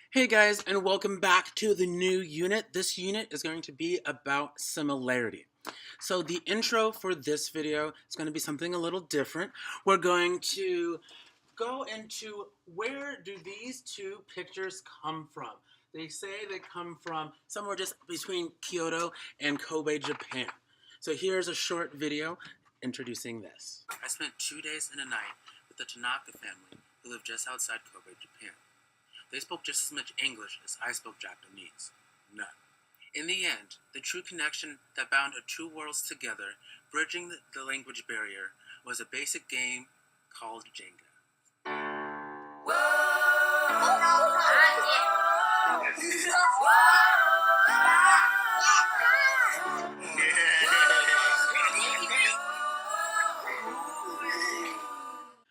Hey guys, and welcome back to the new unit. This unit is going to be about similarity. So the intro for this video is going to be something a little different. We're going to go into where do these two pictures come from. They say they come from somewhere just between Kyoto and Kobe, Japan. So here's a short video introducing this. I spent 2 days and a night with the Tanaka family who live just outside Kobe, Japan. They spoke just as much English as I spoke Japanese. None. In the end, the true connection that bound our two worlds together, bridging the language barrier, was a basic game called Jenga.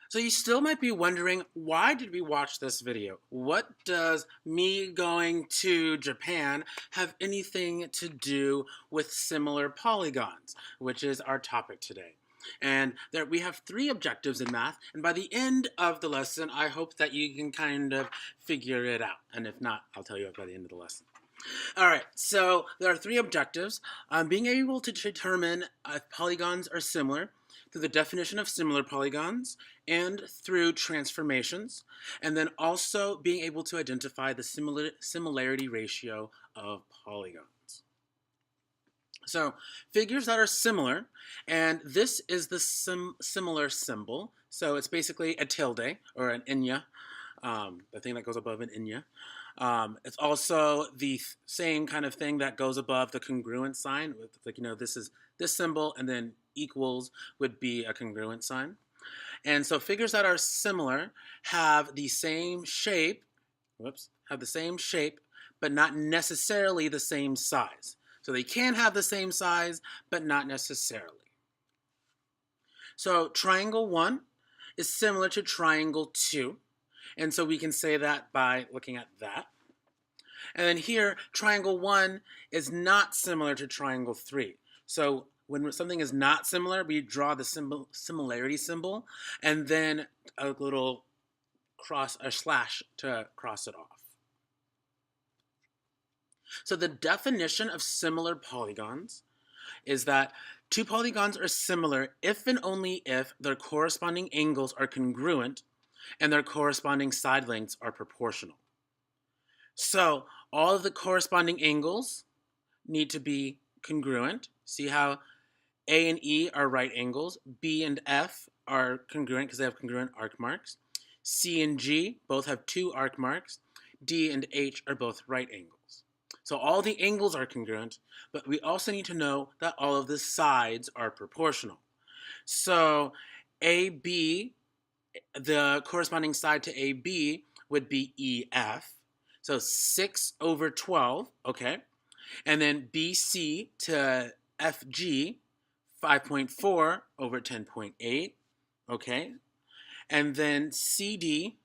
So you still might be wondering, why did we watch this video? What does me going to Japan have anything to do with similar polygons, which is our topic today? And there we have 3 objectives in math, and by the end of the lesson, I hope that you can kind of figure it out. And if not, I'll tell you by the end of the lesson. All right, so there are 3 objectives. Being able to determine if polygons are similar through the definition of similar polygons and through transformations, and then also being able to identify the similarity ratio of polygons. So figures that are similar, and this is the similar symbol. So it's basically a tilde or an inya, the thing that goes above an inya. It's also the same kind of thing that goes above the congruent sign. With, like, this is this symbol, and then equals would be a congruent sign. And so figures that are similar have the same shape, but not necessarily the same size. So they can have the same size, but not necessarily. So triangle 1 is similar to triangle 2. And so we can say that by looking at that. And then here, triangle 1 is not similar to triangle 3. So when something is not similar, we draw the similarity symbol, and then a little slash to cross it off. So the definition of similar polygons is that 2 polygons are similar if and only if their corresponding angles are congruent and their corresponding side lengths are proportional. So all of the corresponding angles need to be congruent. See how A and E are right angles, B and F are congruent because they have congruent arc marks. C and G both have 2 arc marks. D and H are both right angles. So all the angles are congruent, but we also need to know that all of the sides are proportional. So AB, the corresponding side to AB would be EF. So 6 over 12, okay? And then BC to FG, 5.4 over 10.8, okay? And then CD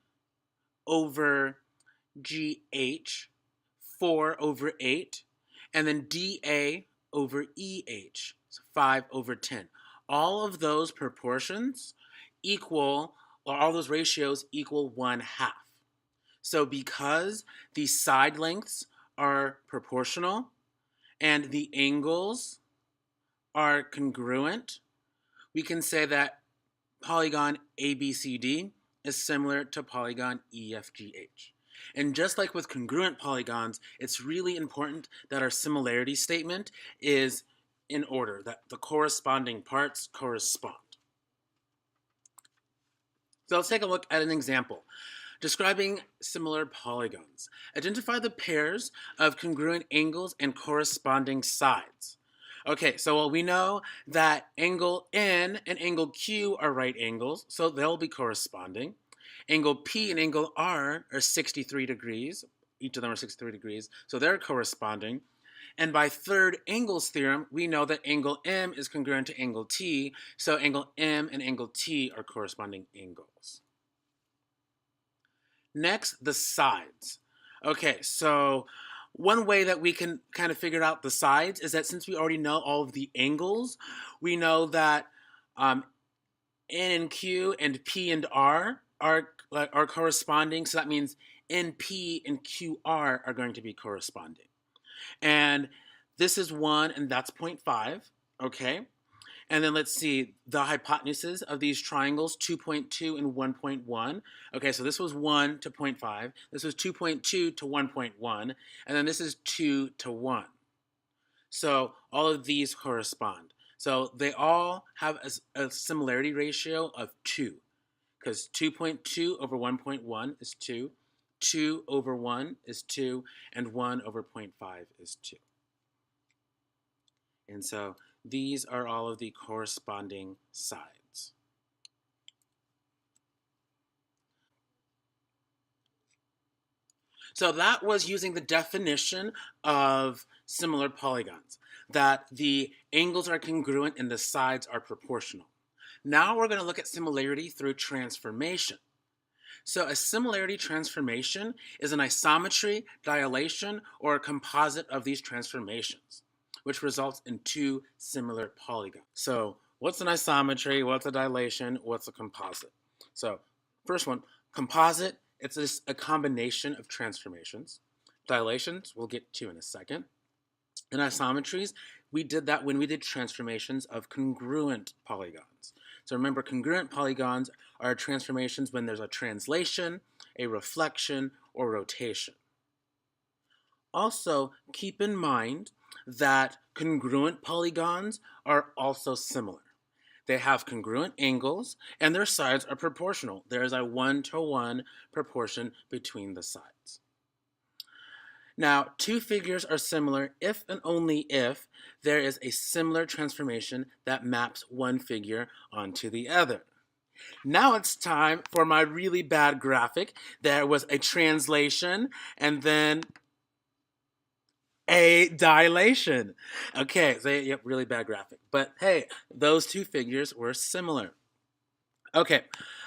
over GH, 4 over 8. And then DA over EH, so 5 over 10. All of those proportions equal, or all those ratios equal 1/2. So because the side lengths are proportional and the angles are congruent, we can say that polygon ABCD is similar to polygon EFGH. And just like with congruent polygons, it's really important that our similarity statement is in order, that the corresponding parts correspond. So let's take a look at an example. Describing similar polygons. Identify the pairs of congruent angles and corresponding sides. Okay, so we know that angle N and angle Q are right angles, so they'll be corresponding. Angle P and angle R are 63 degrees. Each of them are 63 degrees, so they're corresponding. And by third angles theorem, we know that angle M is congruent to angle T, so angle M and angle T are corresponding angles. Next, the sides. Okay, so one way that we can kind of figure out the sides is that since we already know all of the angles, we know that N and Q and P and R are corresponding. So that means NP and QR are going to be corresponding. And this is 1 and that's 0.5, okay? And then let's see the hypotenuses of these triangles, 2.2 and 1.1. Okay, so this was 1 to 0.5. This was 2.2 to 1.1. And then this is 2 to 1. So all of these correspond. So they all have a similarity ratio of 2. Because 2.2 over 1.1 is 2. 2 over 1 is 2. And 1 over 0.5 is 2. And so these are all of the corresponding sides. So that was using the definition of similar polygons, that the angles are congruent and the sides are proportional. Now we're going to look at similarity through transformation. So a similarity transformation is an isometry, dilation, or a composite of these transformations, which results in two similar polygons. So what's an isometry, what's a dilation, what's a composite? So first one, composite, it's just a combination of transformations. Dilations, we'll get to in a second. And isometries, we did that when we did transformations of congruent polygons. So remember, congruent polygons are transformations when there's a translation, a reflection, or rotation. Also, keep in mind that congruent polygons are also similar. They have congruent angles, and their sides are proportional. There is a 1-to-1 proportion between the sides. Now, two figures are similar if and only if there is a similar transformation that maps one figure onto the other. Now it's time for my really bad graphic. There was a translation and then a dilation. Okay, so yep, really bad graphic. But hey, those two figures were similar. Okay,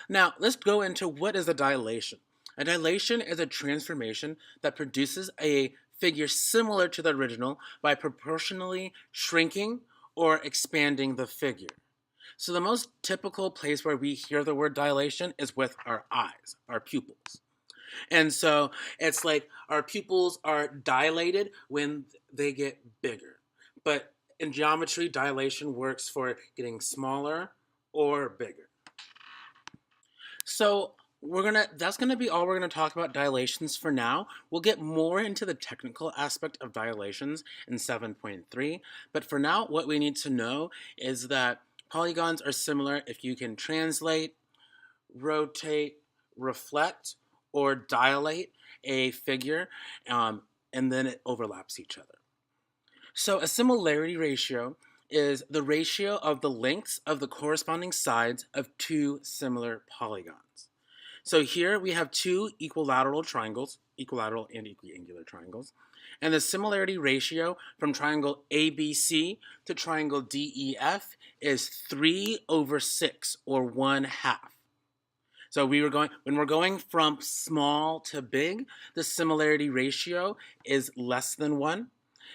now let's go into what is a dilation. A dilation is a transformation that produces a figure similar to the original by proportionally shrinking or expanding the figure. So the most typical place where we hear the word dilation is with our eyes, our pupils. And so it's like our pupils are dilated when they get bigger. But in geometry, dilation works for getting smaller or bigger. So that's gonna be all we're gonna talk about dilations for now. We'll get more into the technical aspect of dilations in 7.3, but for now, what we need to know is that polygons are similar if you can translate, rotate, reflect, or dilate a figure, and then it overlaps each other. So a similarity ratio is the ratio of the lengths of the corresponding sides of two similar polygons. So here we have two equilateral triangles, equilateral and equiangular triangles, and the similarity ratio from triangle ABC to triangle DEF is 3/6, or 1/2. So when we're going from small to big, the similarity ratio is less than 1.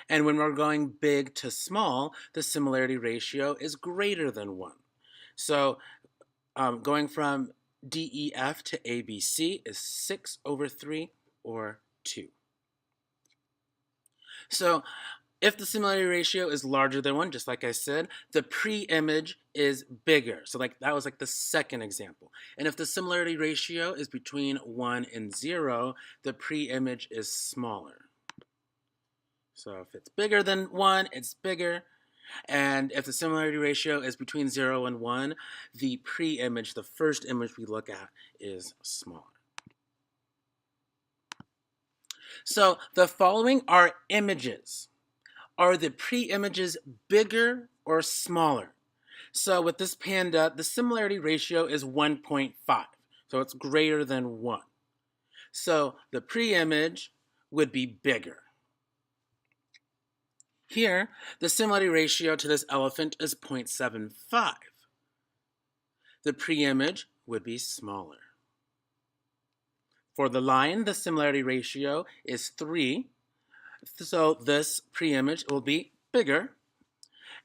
And when we're going big to small, the similarity ratio is greater than 1. So going from DEF to ABC is 6/3, or 2. So if the similarity ratio is larger than 1, just like I said, the pre-image is bigger. So that was like the second example. And if the similarity ratio is between 1 and 0, the pre-image is smaller. So if it's bigger than 1, it's bigger. And if the similarity ratio is between 0 and 1, the pre-image, the first image we look at, is smaller. So the following are images. Are the pre-images bigger or smaller? So with this panda, the similarity ratio is 1.5. So it's greater than 1. So the pre-image would be bigger. Here, the similarity ratio to this elephant is 0.75. The pre-image would be smaller. For the lion, the similarity ratio is 3. So this pre-image will be bigger.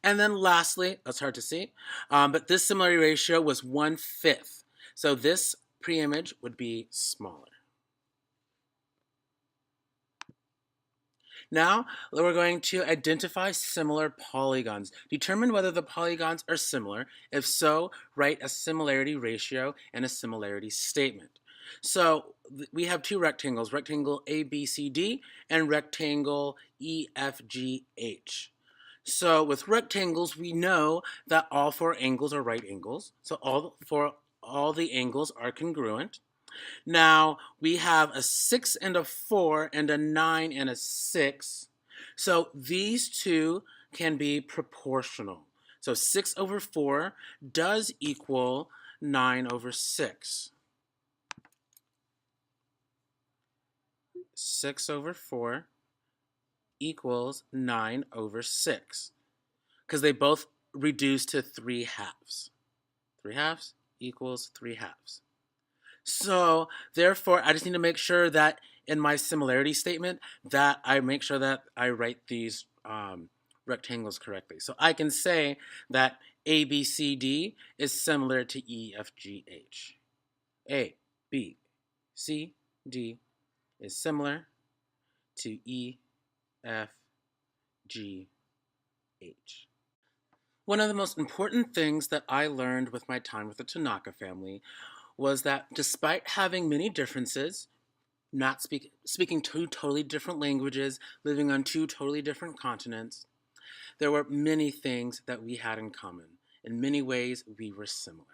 And then lastly, that's hard to see, but this similarity ratio was 1/5. So this pre-image would be smaller. Now we're going to identify similar polygons. Determine whether the polygons are similar. If so, write a similarity ratio and a similarity statement. So we have two rectangles, rectangle ABCD and rectangle EFGH. So with rectangles, we know that all four angles are right angles. So all the angles are congruent. Now we have a 6 and a 4 and a 9 and a 6. So these two can be proportional. So 6 over 4 does equal 9 over 6. 6 over 4 equals 9 over 6. Because they both reduce to 3 halves. 3 halves equals 3 halves. So therefore, I just need to make sure that in my similarity statement that I make sure that I write these rectangles correctly. So I can say that ABCD is similar to EFGH. A, B, C, D is similar to E, F, G, H. One of the most important things that I learned with my time with the Tanaka family was that despite having many differences, not speaking two totally different languages, living on two totally different continents, there were many things that we had in common. In many ways, we were similar.